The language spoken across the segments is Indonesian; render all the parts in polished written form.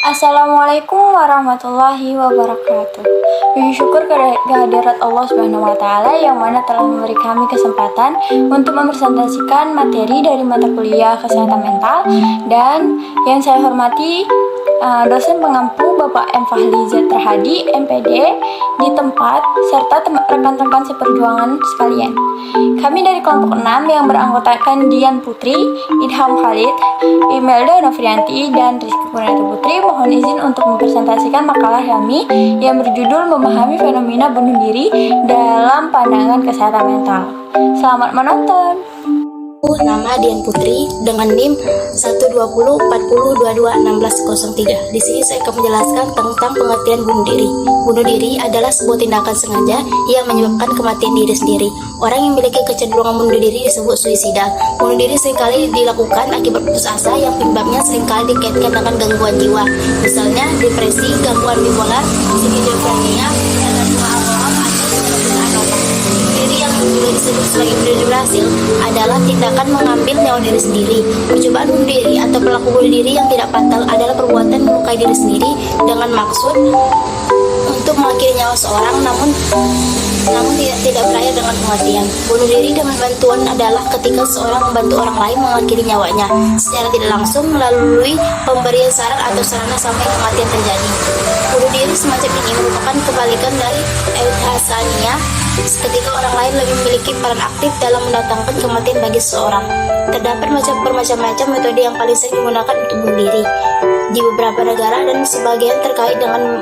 Assalamualaikum warahmatullahi wabarakatuh. Puji syukur kehadirat Allah Subhanahu wa Ta'ala yang mana telah memberi kami kesempatan untuk mempresentasikan materi dari mata kuliah kesehatan mental, dan yang saya hormati dosen pengampu Bapak M. Fahli Zatra Hadi, MPD di tempat, serta rekan-rekan seperjuangan sekalian. Kami dari kelompok 6 yang beranggotakan Dian Putri, Idham Khalid, Imelda Novrianti, dan Rizky Kurniati Putri mohon izin untuk mempresentasikan makalah kami yang berjudul Memahami Fenomena Bunuh Diri dalam Pandangan Kesehatan Mental. Selamat menonton. Nama Dian Putri dengan NIM 12040221603. Di sini saya akan menjelaskan tentang pengertian bunuh diri. Bunuh diri adalah sebuah tindakan sengaja yang menyebabkan kematian diri sendiri. Orang yang memiliki kecenderungan bunuh diri disebut suicidal. Bunuh diri seringkali dilakukan akibat putus asa yang penyebabnya seringkali dikaitkan dengan gangguan jiwa. Misalnya depresi, gangguan bipolar, skizofrenia, gangguan alkohol, atau penyakit. Diri yang juga disebut sebagai bunuh diri berhasil adalah tindakan mengambil nyawa diri sendiri. Percobaan bunuh diri atau perilaku bunuh diri yang tidak fatal adalah perbuatan melukai diri sendiri dengan maksud untuk mengakhiri nyawa seorang, namun tidak berakhir dengan kematian. Bunuh diri dengan bantuan adalah ketika seorang membantu orang lain mengakhiri nyawanya secara tidak langsung melalui pemberian saran atau sarana sampai kematian terjadi. Bunuh diri semacam ini merupakan kebalikan dari euthanasia, ketika orang lain lebih memiliki peran aktif dalam mendatangkan kematian bagi seseorang. Terdapat bermacam-macam metode yang paling sering digunakan untuk bunuh diri di beberapa negara, dan sebagian terkait dengan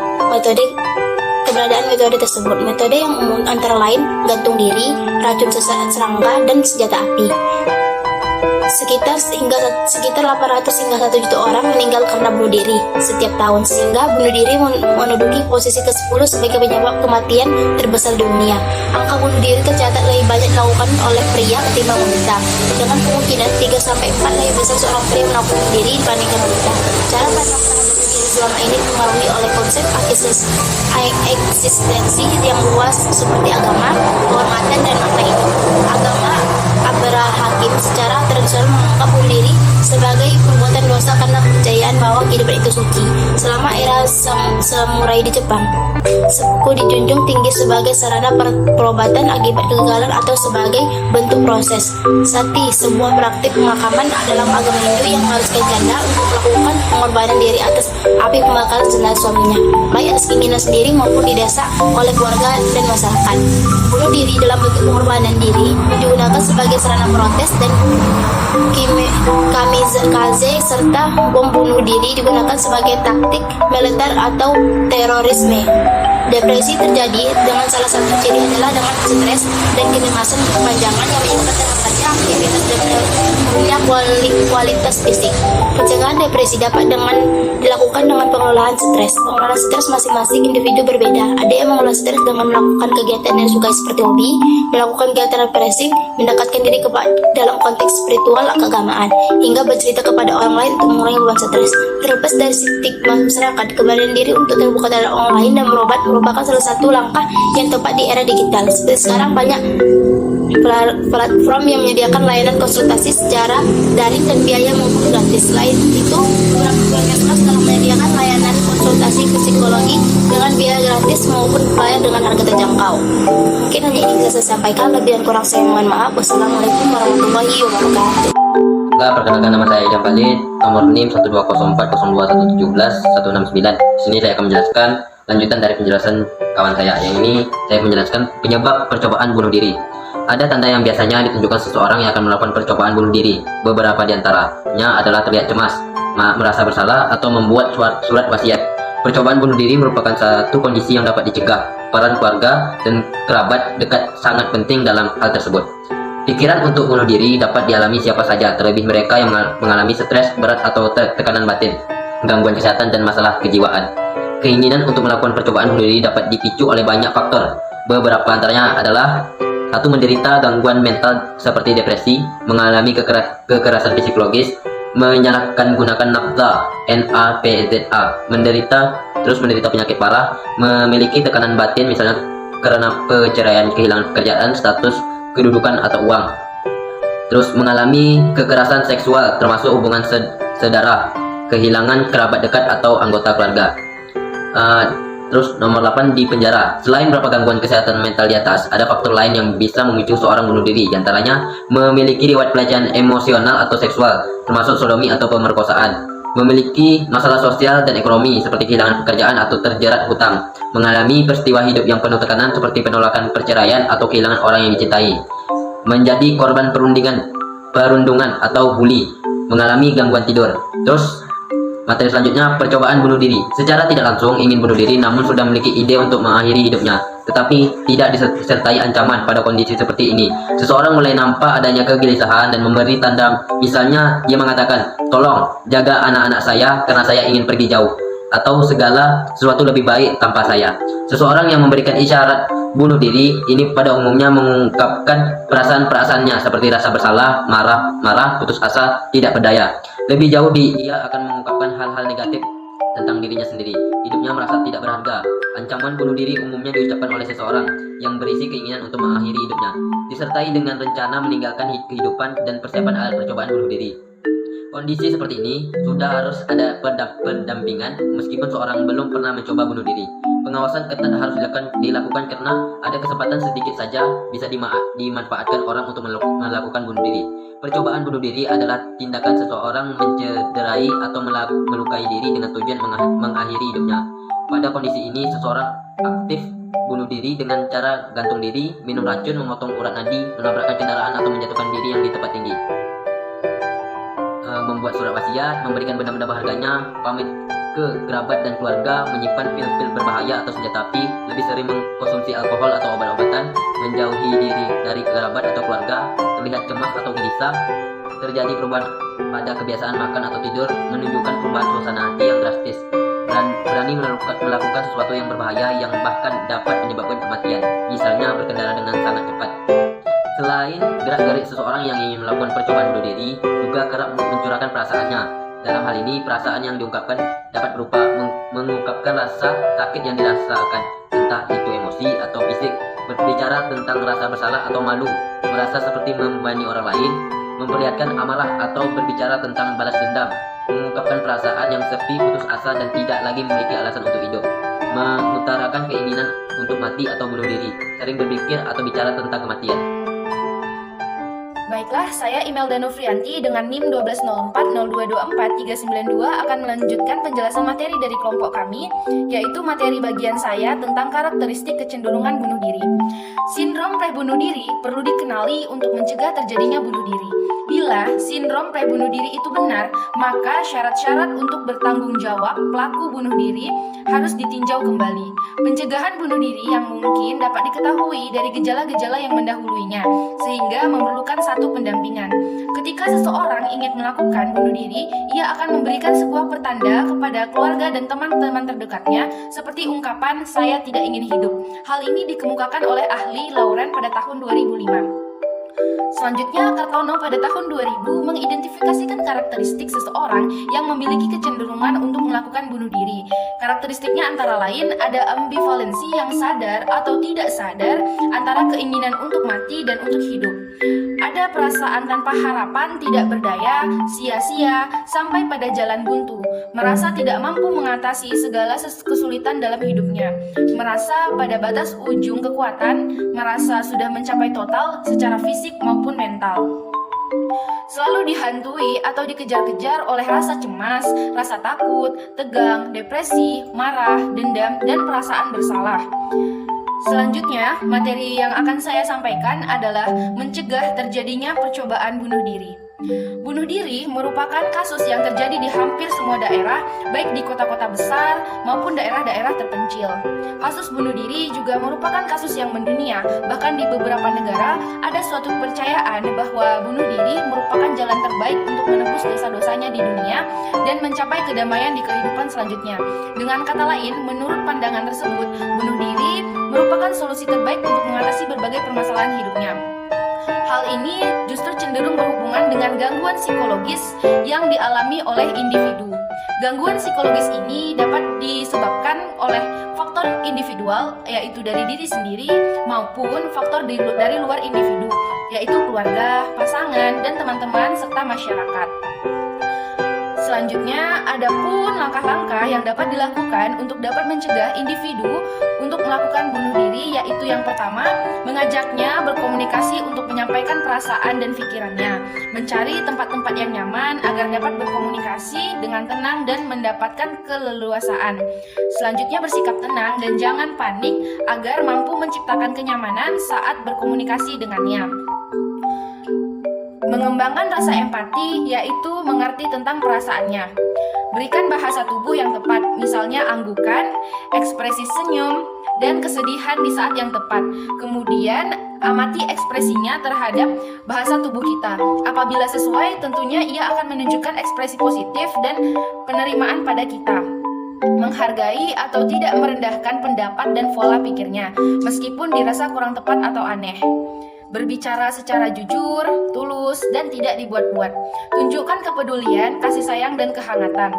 keberadaan metode tersebut. Metode yang umum antara lain gantung diri, racun serangga, dan senjata api. Sekitar 800 hingga 1 juta orang meninggal karena bunuh diri setiap tahun, sehingga bunuh diri menduduki posisi ke-10 sebagai penyebab kematian terbesar di dunia. Angka bunuh diri tercatat lebih banyak dilakukan oleh pria ketimbang wanita, dengan kemungkinan 3-4 lebih besar seorang pria melakukan bunuh diri dibandingkan wanita. Cara pandang terhadap bunuh diri selama ini dipengaruhi oleh konsep eksistensi yang luas seperti agama, kehormatan, dan makna hidup. Agama Hakim secara tradisional menganggap bunuh diri sebagai perbuatan dosa karena kepercayaan bahwa kehidupan itu suci. Selama era samurai di Jepang, seppuku dijunjung tinggi sebagai sarana perobatan akibat kegagalan atau sebagai bentuk proses. Sati, sebuah praktik pemakaman dalam agama Hindu yang mengharuskan janda untuk melakukan pengorbanan diri atas api pembakaran jenazah suaminya, baik atas keinginan sendiri maupun didesak oleh keluarga dan masyarakat. Bunuh diri dalam bentuk pengorbanan diri digunakan sebagai sarana protes, dan kamikaze serta bom bunuh diri digunakan sebagai taktik militer atau terorisme. Depresi terjadi dengan salah satu ciri adalah dengan stres dan kecemasan berkepanjangan yang menyebabkan terhambatnya aktivitas dan menurunnya kualitas fisik. Pencegahan depresi dapat dilakukan dengan pengelolaan stres. Pengelolaan stres masing-masing individu berbeda. Ada yang mengelola stres dengan melakukan kegiatan yang disukai seperti hobi, melakukan kegiatan refreshing, mendekatkan diri dalam konteks spiritual keagamaan, hingga bercerita kepada orang lain untuk mengurangi beban stres. Terlepas dari stigma masyarakat, keberanian diri untuk terbuka terhadap orang lain dan berobat merupakan salah satu langkah yang tepat di era digital. Seperti sekarang banyak platform yang menyediakan layanan konsultasi secara daring dan biaya maupun gratis. Selain itu, beberapa puskesmas telah menyediakan layanan konsultasi psikologi dengan biaya gratis maupun bayar dengan harga terjangkau. Mungkin hanya ini bisa saya sampaikan, lebih dan kurang saya mohon maaf. Wassalamualaikum warahmatullahi wabarakatuh. Perkenalkan, nama saya Idham Khalid, nomor NIM 1204021171169. Di sini saya akan menjelaskan lanjutan dari penjelasan kawan saya. Yang ini saya menjelaskan penyebab percobaan bunuh diri. Ada tanda yang biasanya ditunjukkan seseorang yang akan melakukan percobaan bunuh diri. Beberapa di antaranya adalah terlihat cemas, merasa bersalah, atau membuat surat wasiat. Percobaan bunuh diri merupakan satu kondisi yang dapat dicegah. Peran keluarga dan kerabat dekat sangat penting dalam hal tersebut. Pikiran untuk bunuh diri dapat dialami siapa saja, terlebih mereka yang mengalami stres berat atau tekanan batin, gangguan kesehatan, dan masalah kejiwaan. Keinginan untuk melakukan percobaan bunuh diri dapat dipicu oleh banyak faktor. Beberapa antaranya adalah: 1. Menderita gangguan mental seperti depresi, mengalami kekerasan psikologis, menyalahkan gunakan nafza (NAPZA), menderita penyakit parah, memiliki tekanan batin misalnya karena perceraian, kehilangan pekerjaan, status kedudukan atau uang. Terus mengalami kekerasan seksual termasuk hubungan saudara, kehilangan kerabat dekat atau anggota keluarga. Terus nomor 8, di penjara. Selain beberapa gangguan kesehatan mental di atas, ada faktor lain yang bisa memicu seorang bunuh diri, diantaranya memiliki riwayat pelecehan emosional atau seksual, termasuk sodomi atau pemerkosaan, memiliki masalah sosial dan ekonomi seperti kehilangan pekerjaan atau terjerat hutang, mengalami peristiwa hidup yang penuh tekanan seperti penolakan perceraian atau kehilangan orang yang dicintai, menjadi korban perundungan atau bully, mengalami gangguan tidur. Terus materi selanjutnya, percobaan bunuh diri. Secara tidak langsung ingin bunuh diri namun sudah memiliki ide untuk mengakhiri hidupnya, tetapi tidak disertai ancaman. Pada kondisi seperti ini, seseorang mulai nampak adanya kegelisahan dan memberi tanda. Misalnya dia mengatakan, tolong jaga anak-anak saya karena saya ingin pergi jauh, atau segala sesuatu lebih baik tanpa saya. Seseorang yang memberikan isyarat bunuh diri ini pada umumnya mengungkapkan perasaan-perasaannya seperti rasa bersalah, marah, putus asa, tidak berdaya. Lebih jauh dia akan mengungkapkan hal-hal negatif tentang dirinya sendiri. Hidupnya merasa tidak berharga. Ancaman bunuh diri umumnya diucapkan oleh seseorang yang berisi keinginan untuk mengakhiri hidupnya, disertai dengan rencana meninggalkan kehidupan dan persiapan alat percobaan bunuh diri. Kondisi seperti ini sudah harus ada pendampingan meskipun seorang belum pernah mencoba bunuh diri. Pengawasan ketat harus dilakukan karena ada kesempatan sedikit saja bisa dimanfaatkan orang untuk melakukan bunuh diri. Percobaan bunuh diri adalah tindakan seseorang mencederai atau melukai diri dengan tujuan mengakhiri hidupnya. Pada kondisi ini, seseorang aktif bunuh diri dengan cara gantung diri, minum racun, memotong urat nadi, menabrakkan kendaraan atau menjatuhkan diri yang di tempat tinggi, membuat surat wasiat, memberikan benda-benda berharganya, pamit ke kerabat dan keluarga, menyimpan pil-pil berbahaya atau senjata api, lebih sering mengkonsumsi alkohol atau obat-obatan, menjauhi diri dari kerabat atau keluarga, terlihat cemas atau gelisah, terjadi perubahan pada kebiasaan makan atau tidur, menunjukkan perubahan suasana hati yang drastis, dan berani melakukan sesuatu yang berbahaya yang bahkan dapat menyebabkan kematian, misalnya berkendara dengan sangat cepat. Selain gerak-gerik seseorang yang ingin melakukan percobaan bunuh diri, juga kerap mencurahkan perasaannya. Dalam hal ini, perasaan yang diungkapkan dapat berupa mengungkapkan rasa sakit yang dirasakan, entah itu emosi atau fisik, berbicara tentang rasa bersalah atau malu, merasa seperti membebani orang lain, memperlihatkan amarah atau berbicara tentang balas dendam, mengungkapkan perasaan yang sepi, putus asa, dan tidak lagi memiliki alasan untuk hidup, mengutarakan keinginan untuk mati atau bunuh diri, sering berpikir atau bicara tentang kematian. Baiklah, saya Imelda Nufrianti dengan NIM 12040224 akan melanjutkan penjelasan materi dari kelompok kami, yaitu materi bagian saya tentang karakteristik kecenderungan bunuh diri. Sindrom prebunuh diri perlu dikenali untuk mencegah terjadinya bunuh diri. Bila sindrom prebunuh diri itu benar, maka syarat-syarat untuk bertanggung jawab pelaku bunuh diri harus ditinjau kembali. Pencegahan bunuh diri yang mungkin dapat diketahui dari gejala-gejala yang mendahuluinya, sehingga memerlukan satu pendampingan. Ketika seseorang ingin melakukan bunuh diri, ia akan memberikan sebuah pertanda kepada keluarga dan teman-teman terdekatnya, seperti ungkapan "saya tidak ingin hidup". Hal ini dikemukakan oleh ahli Lauren pada tahun 2005. Selanjutnya, Kartono pada tahun 2000 mengidentifikasikan karakteristik seseorang yang memiliki kecenderungan untuk melakukan bunuh diri. Karakteristiknya antara lain ada ambivalensi yang sadar atau tidak sadar antara keinginan untuk mati dan untuk hidup. Ada perasaan tanpa harapan, tidak berdaya, sia-sia, sampai pada jalan buntu, merasa tidak mampu mengatasi segala kesulitan dalam hidupnya, merasa pada batas ujung kekuatan, merasa sudah mencapai total secara fisik maupun mental. Selalu dihantui atau dikejar-kejar oleh rasa cemas, rasa takut, tegang, depresi, marah, dendam, dan perasaan bersalah. Selanjutnya, materi yang akan saya sampaikan adalah mencegah terjadinya percobaan bunuh diri. Bunuh diri merupakan kasus yang terjadi di hampir semua daerah, baik di kota-kota besar maupun daerah-daerah terpencil. Kasus bunuh diri juga merupakan kasus yang mendunia. Bahkan di beberapa negara ada suatu kepercayaan bahwa bunuh diri merupakan jalan terbaik untuk menebus dosa-dosanya di dunia dan mencapai kedamaian di kehidupan selanjutnya. Dengan kata lain, menurut pandangan tersebut, bunuh diri merupakan solusi terbaik untuk mengatasi berbagai permasalahan hidupnya. Hal ini justru cenderung berhubungan dengan gangguan psikologis yang dialami oleh individu. Gangguan psikologis ini dapat disebabkan oleh faktor individual, yaitu dari diri sendiri, maupun faktor dari luar individu, yaitu keluarga, pasangan, dan teman-teman, serta masyarakat. Selanjutnya, ada pun langkah-langkah yang dapat dilakukan untuk dapat mencegah individu untuk melakukan bunuh diri, yaitu yang pertama, mengajaknya berkomunikasi untuk menyampaikan perasaan dan pikirannya, mencari tempat-tempat yang nyaman agar dapat berkomunikasi dengan tenang dan mendapatkan keleluasaan. Selanjutnya, bersikap tenang dan jangan panik agar mampu menciptakan kenyamanan saat berkomunikasi dengannya. Mengembangkan rasa empati, yaitu mengerti tentang perasaannya. Berikan bahasa tubuh yang tepat, misalnya anggukan, ekspresi senyum, dan kesedihan di saat yang tepat. Kemudian, amati ekspresinya terhadap bahasa tubuh kita. Apabila sesuai, tentunya ia akan menunjukkan ekspresi positif dan penerimaan pada kita. Menghargai atau tidak merendahkan pendapat dan pola pikirnya, meskipun dirasa kurang tepat atau aneh. Berbicara secara jujur, tulus, dan tidak dibuat-buat. Tunjukkan kepedulian, kasih sayang, dan kehangatan.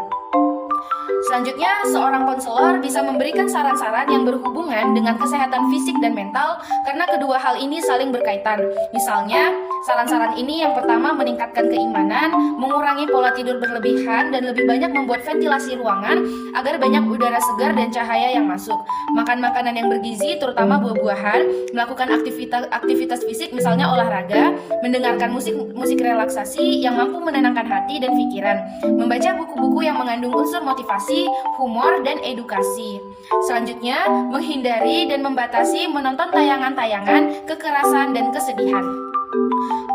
Selanjutnya, seorang konselor bisa memberikan saran-saran yang berhubungan dengan kesehatan fisik dan mental karena kedua hal ini saling berkaitan. Misalnya, saran-saran ini yang pertama meningkatkan keimanan, mengurangi pola tidur berlebihan, dan lebih banyak membuat ventilasi ruangan agar banyak udara segar dan cahaya yang masuk. Makan makanan yang bergizi, terutama buah-buahan, melakukan aktivitas fisik misalnya olahraga, mendengarkan musik relaksasi yang mampu menenangkan hati dan pikiran, membaca buku-buku yang mengandung unsur motivasi, humor, dan edukasi. Selanjutnya, menghindari dan membatasi menonton tayangan-tayangan kekerasan dan kesedihan.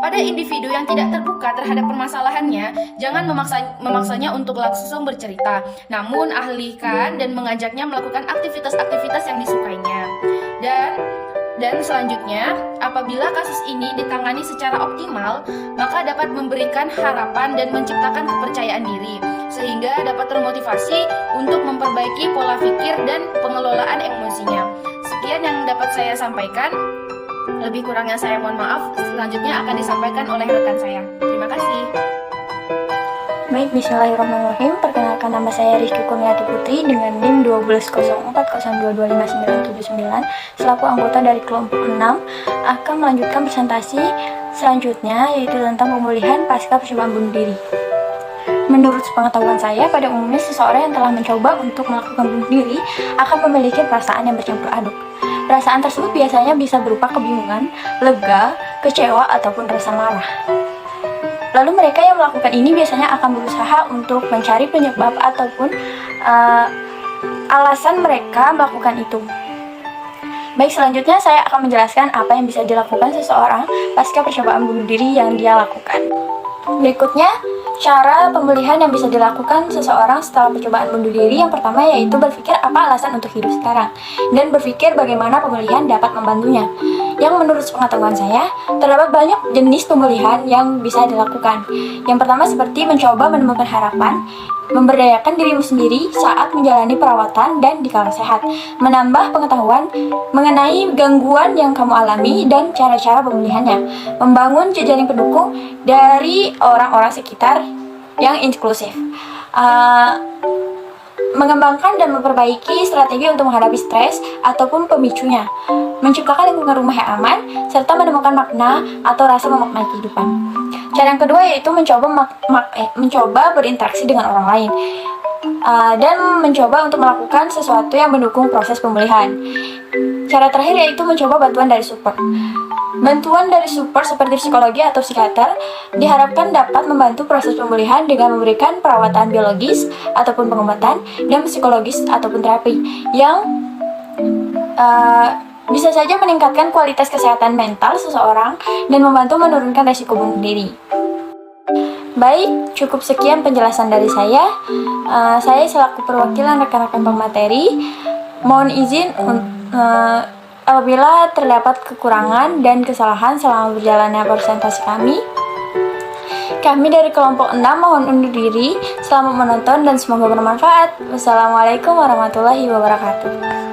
Pada individu yang tidak terbuka terhadap permasalahannya, jangan memaksanya untuk langsung bercerita, namun ahlikan dan mengajaknya melakukan aktivitas-aktivitas yang disukainya. Dan selanjutnya, apabila kasus ini ditangani secara optimal, maka dapat memberikan harapan dan menciptakan kepercayaan diri, sehingga dapat termotivasi untuk memperbaiki pola pikir dan pengelolaan emosinya. Sekian yang dapat saya sampaikan. Lebih kurangnya saya mohon maaf. Selanjutnya akan disampaikan oleh rekan saya. Terima kasih. Baik, bismillahirrahmanirrahim. Perkenalkan, nama saya Rizky Kurniati Putri dengan NIM 1204022979 selaku anggota dari kelompok 6 akan melanjutkan presentasi selanjutnya, yaitu tentang pemulihan pasca percobaan bunuh diri. Menurut pengetahuan saya, pada umumnya seseorang yang telah mencoba untuk melakukan bunuh diri akan memiliki perasaan yang bercampur aduk. Perasaan tersebut biasanya bisa berupa kebingungan, lega, kecewa, ataupun rasa marah. Lalu mereka yang melakukan ini biasanya akan berusaha untuk mencari penyebab ataupun alasan mereka melakukan itu. Baik, selanjutnya saya akan menjelaskan apa yang bisa dilakukan seseorang pasca percobaan bunuh diri yang dia lakukan. Berikutnya, cara pemulihan yang bisa dilakukan seseorang setelah percobaan bunuh diri. Yang pertama yaitu berpikir apa alasan untuk hidup sekarang, dan berpikir bagaimana pemulihan dapat membantunya. Yang menurut pengetahuan saya, terdapat banyak jenis pemulihan yang bisa dilakukan. Yang pertama seperti mencoba menemukan harapan, memberdayakan dirimu sendiri saat menjalani perawatan dan dikala sehat, menambah pengetahuan mengenai gangguan yang kamu alami dan cara-cara pemulihannya, membangun jejaring pendukung dari orang-orang sekitar yang inklusif, mengembangkan dan memperbaiki strategi untuk menghadapi stres ataupun pemicunya, menciptakan lingkungan rumah yang aman, serta menemukan makna atau rasa memaknai kehidupan. Cara yang kedua yaitu mencoba berinteraksi dengan orang lain, dan mencoba untuk melakukan sesuatu yang mendukung proses pemulihan. Cara terakhir yaitu mencoba bantuan dari support. Bantuan dari support seperti psikologi atau psikiater diharapkan dapat membantu proses pemulihan dengan memberikan perawatan biologis ataupun pengobatan dan psikologis ataupun terapi yang bisa saja meningkatkan kualitas kesehatan mental seseorang dan membantu menurunkan resiko bunuh diri. Baik, cukup sekian penjelasan dari saya. Saya selaku perwakilan rekan-rekan pemateri, mohon izin apabila terdapat kekurangan dan kesalahan selama berjalannya presentasi kami. Kami dari kelompok 6 mohon undur diri. Selamat menonton dan semoga bermanfaat. Wassalamualaikum warahmatullahi wabarakatuh.